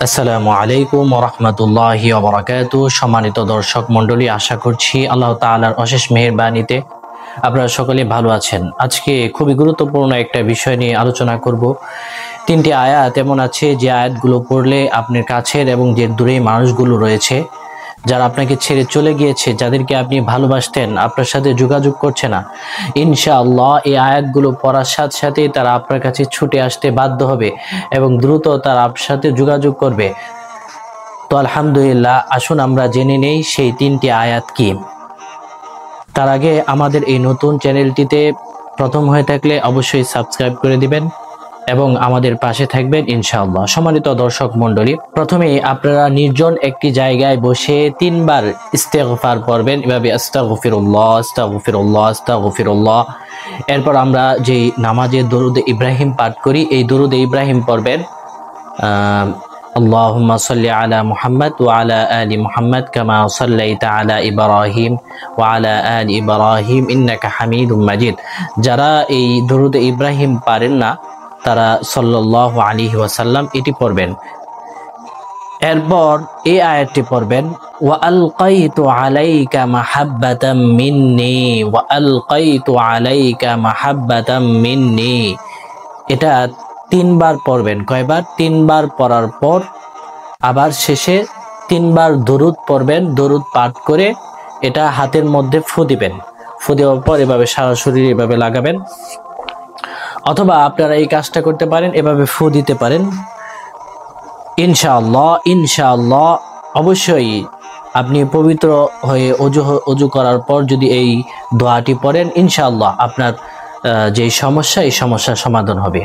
আসসালামু আলাইকুম ওয়া রাহমাতুল্লাহি ওয়া বারাকাতুহু। সম্মানিত দর্শক মণ্ডলী, আশা করছি আল্লাহ তাআলার অশেষ মেহেরবানিতে আপনারা সকলে ভালো আছেন। আজকে খুবই গুরুত্বপূর্ণ একটা বিষয় নিয়ে আলোচনা করব। তিনটি আয়াত এমন আছে যে আয়াতগুলো পড়লে আপনার কাছের এবং যে দূরে মানুষগুলো রয়েছে, যারা আপনাকে ছেড়ে চলে গিয়েছে, যাদেরকে আপনি ভালোবাসতেন, আপনার সাথে যোগাযোগ করছে না, ইনশাআল্লাহ এই আয়াতগুলো পড়ার সাথে সাথেই তারা আপনার কাছে ছুটে আসতে বাধ্য হবে এবং দ্রুত তারা আপনার সাথে যোগাযোগ করবে। তো আলহামদুলিল্লাহ, আসুন আমরা জেনে নেই সেই তিনটি আয়াত কি। তার আগে আমাদের এই নতুন চ্যানেলটিতে প্রথম হয়ে থাকলে অবশ্যই সাবস্ক্রাইব করে দিবেন এবং আমাদের পাশে থাকবেন ইনশাআল্লাহ। সম্মানিত দর্শক মণ্ডলী, প্রথমে আপনারা নির্জন একটি জায়গায় বসে তিনবার ইস্তেগফার পড়বেন, এভাবে আস্তাগফিরুল্লাহ আস্তাগফিরুল্লাহ আস্তাগফিরুল্লাহ। এরপর আমরা যেই নামাজে দরুদ ইব্রাহিম পাঠ করি, এই দরুদ ইব্রাহিম পড়বেন, আল্লাহুম্মা সাল্লি আলা মুহাম্মদ ওয়া আলা আলি মুহাম্মদ কামা সাল্লাইতা আলা ইব্রাহিম ওয়া আলা আলি ইব্রাহিম ইন্নাকা হামিদুম মাজিদ। যারা এই দরুদ ইব্রাহিম পারেন না, তারা সাল্লাল্লাহু আলাইহি ওয়াসাল্লাম এটি পড়বেন। এরপর এই আয়াতটি পড়বেন, ওয়া আলকাইতু আলাইকা মাহাব্বাতাম মিন্নি ওয়া আলকাইতু আলাইকা মাহাব্বাতাম মিন্নি। এটা তিনবার পড়বেন। কয়বার? তিনবার পড়ার পর আবার শেষে তিনবার দরুদ পড়বেন। দরুদ পাঠ করে এটা হাতের মধ্যে ফু দিবেন। ফু দেওয়ার পর এভাবে সারা শরীরে এভাবে লাগাবেন, অথবা আপনারা এই কাজটা করতে পারেন, এভাবে ফু দিতে পারেন। ইনশাআল্লাহ ইনশাআল্লাহ অবশ্যই আপনি পবিত্র হয়ে অজু করার পর যদি এই দোয়াটি পড়েন, ইনশাআল্লাহ আপনার যেই সমস্যা, এই সমস্যার সমাধান হবে।